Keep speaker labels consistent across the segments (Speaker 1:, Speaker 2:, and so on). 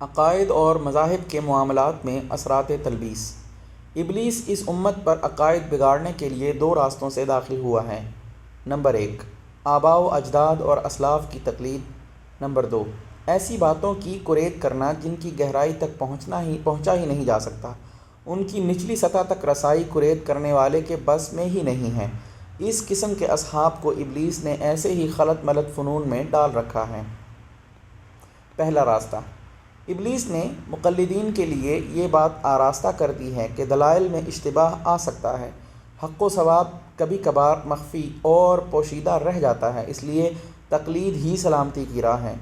Speaker 1: عقائد اور مذاہب کے معاملات میں اثرات تلبیس۔ ابلیس اس امت پر عقائد بگاڑنے کے لیے دو راستوں سے داخل ہوا ہے۔ نمبر 1، آباء و اجداد اور اسلاف کی تقلید۔ نمبر 2، ایسی باتوں کی کریت کرنا جن کی گہرائی تک پہنچا ہی نہیں جا سکتا، ان کی نچلی سطح تک رسائی کریت کرنے والے کے بس میں ہی نہیں ہے۔ اس قسم کے اصحاب کو ابلیس نے ایسے ہی خلط ملط فنون میں ڈال رکھا ہے۔ پہلا راستہ، ابلیس نے مقلدین کے لیے یہ بات آراستہ کر دی ہے کہ دلائل میں اشتباہ آ سکتا ہے، حق و صواب کبھی کبھار مخفی اور پوشیدہ رہ جاتا ہے، اس لیے تقلید ہی سلامتی کی راہ ہے۔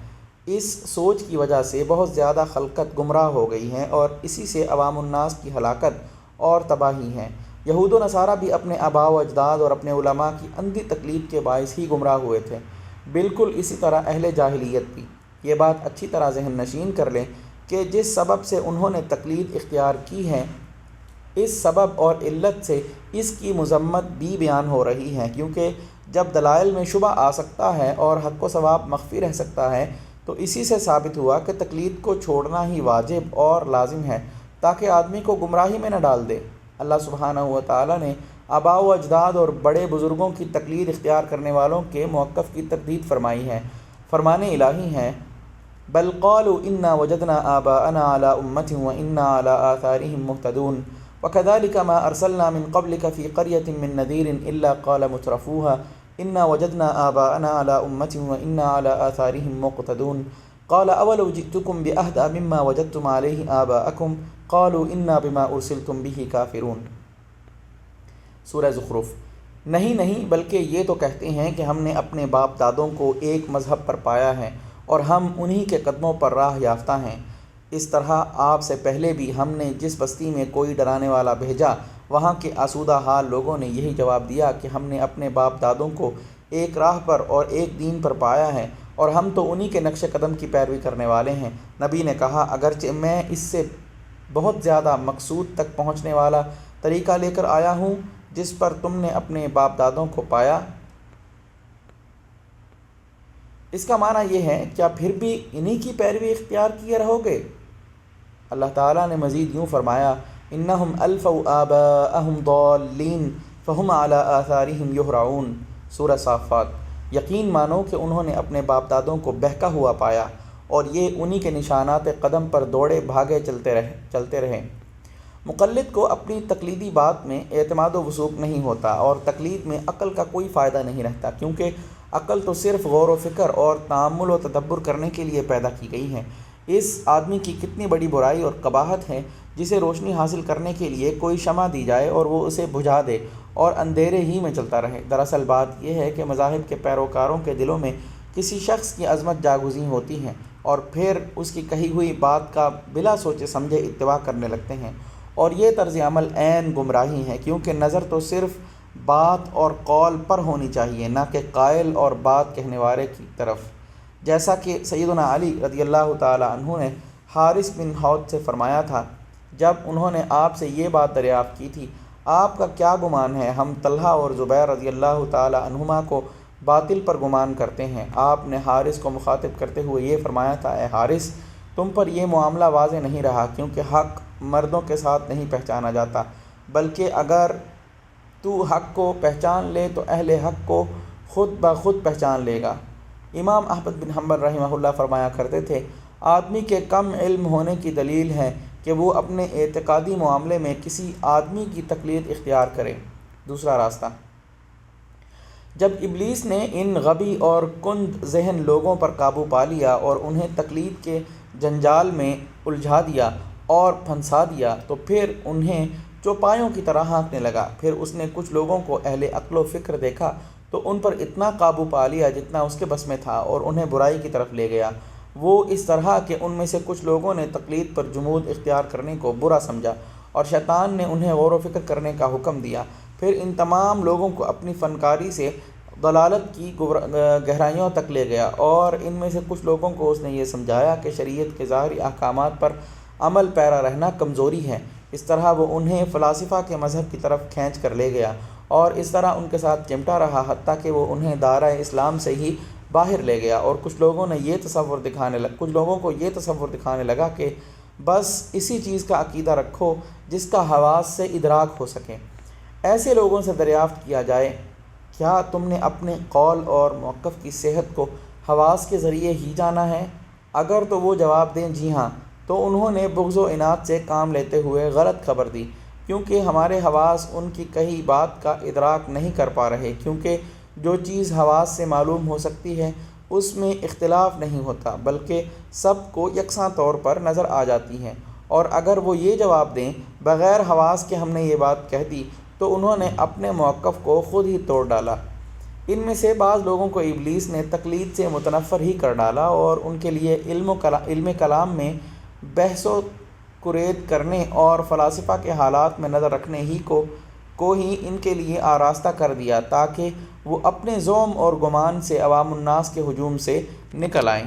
Speaker 1: اس سوچ کی وجہ سے بہت زیادہ خلقت گمراہ ہو گئی ہے اور اسی سے عوام الناس کی ہلاکت اور تباہی ہے۔ یہود و نصارہ بھی اپنے آباء و اجداد اور اپنے علماء کی اندھی تقلید کے باعث ہی گمراہ ہوئے تھے، بالکل اسی طرح اہل جاہلیت بھی۔ یہ بات اچھی طرح ذہن نشین کر لیں کہ جس سبب سے انہوں نے تقلید اختیار کی ہے، اس سبب اور علت سے اس کی مذمت بھی بیان ہو رہی ہے، کیونکہ جب دلائل میں شبہ آ سکتا ہے اور حق و صواب مخفی رہ سکتا ہے تو اسی سے ثابت ہوا کہ تقلید کو چھوڑنا ہی واجب اور لازم ہے تاکہ آدمی کو گمراہی میں نہ ڈال دے۔ اللہ سبحانہ و تعالیٰ نے آباء و اجداد اور بڑے بزرگوں کی تقلید اختیار کرنے والوں کے موقف کی تردید فرمائی ہے۔ فرمان الہی ہے، بل قالوا انا وجدنا آباءنا على امة وانا على آثارهم مهتدون وكذلك ما ارسلنا من قبلك في قرية من نذير الا قال مترفوها انا وجدنا آباءنا على امة وانا على آثارهم مقتدون قال اولو جئتكم بأهدى مما وجدتم عليه آباءكم قالوا انا بما ارسلتم به كافرون۔ سورہ زخرف۔ نہیں بلکہ یہ تو کہتے ہیں کہ ہم نے اپنے باپ دادوں کو ایک مذہب پر پایا ہے اور ہم انہی کے قدموں پر راہ یافتہ ہیں۔ اس طرح آپ سے پہلے بھی ہم نے جس بستی میں کوئی ڈرانے والا بھیجا، وہاں کے آسودہ حال لوگوں نے یہی جواب دیا کہ ہم نے اپنے باپ دادوں کو ایک راہ پر اور ایک دین پر پایا ہے اور ہم تو انہی کے نقش قدم کی پیروی کرنے والے ہیں۔ نبی نے کہا، اگرچہ میں اس سے بہت زیادہ مقصود تک پہنچنے والا طریقہ لے کر آیا ہوں جس پر تم نے اپنے باپ دادوں کو پایا۔ اس کا معنی یہ ہے، کیا پھر بھی انہی کی پیروی اختیار کیے رہو گے؟ اللہ تعالیٰ نے مزید یوں فرمایا، انہم الفوا آباءہم ضالین فہم علی آثارہم یہرعون۔ سورہ صافات۔ یقین مانو کہ انہوں نے اپنے باپ دادوں کو بہکا ہوا پایا اور یہ انہی کے نشانات قدم پر دوڑے بھاگے چلتے رہے۔ مقلد کو اپنی تقلیدی بات میں اعتماد و وثوق نہیں ہوتا اور تقلید میں عقل کا کوئی فائدہ نہیں رہتا، کیونکہ عقل تو صرف غور و فکر اور تأمل و تدبر کرنے کے لیے پیدا کی گئی ہے۔ اس آدمی کی کتنی بڑی برائی اور قباحت ہے جسے روشنی حاصل کرنے کے لیے کوئی شمع دی جائے اور وہ اسے بجھا دے اور اندھیرے ہی میں چلتا رہے۔ دراصل بات یہ ہے کہ مذاہب کے پیروکاروں کے دلوں میں کسی شخص کی عظمت جاگزیں ہوتی ہے اور پھر اس کی کہی ہوئی بات کا بلا سوچے سمجھے اتباع کرنے لگتے ہیں، اور یہ طرز عمل عین گمراہی ہے، کیونکہ نظر تو صرف بات اور قول پر ہونی چاہیے، نہ کہ قائل اور بات کہنے والے کی طرف، جیسا کہ سیدنا علی رضی اللہ تعالیٰ عنہ نے حارث بن حوت سے فرمایا تھا جب انہوں نے آپ سے یہ بات دریافت کی تھی، آپ کا کیا گمان ہے؟ ہم طلحہ اور زبیر رضی اللہ تعالیٰ عنہما کو باطل پر گمان کرتے ہیں۔ آپ نے حارث کو مخاطب کرتے ہوئے یہ فرمایا تھا، اے حارث، تم پر یہ معاملہ واضح نہیں رہا، کیونکہ حق مردوں کے ساتھ نہیں پہچانا جاتا، بلکہ اگر تو حق کو پہچان لے تو اہل حق کو خود بخود پہچان لے گا۔ امام احمد بن حنبل رحمہ اللہ فرمایا کرتے تھے، آدمی کے کم علم ہونے کی دلیل ہے کہ وہ اپنے اعتقادی معاملے میں کسی آدمی کی تقلید اختیار کرے۔ دوسرا راستہ، جب ابلیس نے ان غبی اور کند ذہن لوگوں پر قابو پا لیا اور انہیں تقلید کے جنجال میں الجھا دیا اور پھنسا دیا تو پھر انہیں چوپایوں کی طرح ہانکنے لگا۔ پھر اس نے کچھ لوگوں کو اہل عقل و فکر دیکھا تو ان پر اتنا قابو پا لیا جتنا اس کے بس میں تھا اور انہیں برائی کی طرف لے گیا۔ وہ اس طرح کہ ان میں سے کچھ لوگوں نے تقلید پر جمود اختیار کرنے کو برا سمجھا اور شیطان نے انہیں غور و فکر کرنے کا حکم دیا۔ پھر ان تمام لوگوں کو اپنی فنکاری سے ضلالت کی گہرائیوں تک لے گیا اور ان میں سے کچھ لوگوں کو اس نے یہ سمجھایا کہ شریعت کے ظاہری احکامات پر عمل پیرا رہنا کمزوری ہے۔ اس طرح وہ انہیں فلاسفہ کے مذہب کی طرف کھینچ کر لے گیا اور اس طرح ان کے ساتھ چمٹا رہا، حتیٰ کہ وہ انہیں دائرہ اسلام سے ہی باہر لے گیا، اور کچھ لوگوں کو یہ تصور دکھانے لگا کہ بس اسی چیز کا عقیدہ رکھو جس کا حواس سے ادراک ہو سکے۔ ایسے لوگوں سے دریافت کیا جائے، کیا تم نے اپنے قول اور موقف کی صحت کو حواس کے ذریعے ہی جانا ہے؟ اگر تو وہ جواب دیں جی ہاں، تو انہوں نے بغض و عناد سے کام لیتے ہوئے غلط خبر دی، کیونکہ ہمارے حواس ان کی کہی بات کا ادراک نہیں کر پا رہے، کیونکہ جو چیز حواس سے معلوم ہو سکتی ہے اس میں اختلاف نہیں ہوتا، بلکہ سب کو یکساں طور پر نظر آ جاتی ہیں۔ اور اگر وہ یہ جواب دیں بغیر حواس کے ہم نے یہ بات کہہ دی، تو انہوں نے اپنے موقف کو خود ہی توڑ ڈالا۔ ان میں سے بعض لوگوں کو ابلیس نے تقلید سے متنفر ہی کر ڈالا، اور ان کے لیے علم کلام میں بحث و کرید کرنے اور فلاسفہ کے حالات میں نظر رکھنے کو ہی ان کے لیے آراستہ کر دیا، تاکہ وہ اپنے زعم اور گمان سے عوام الناس کے ہجوم سے نکل آئیں۔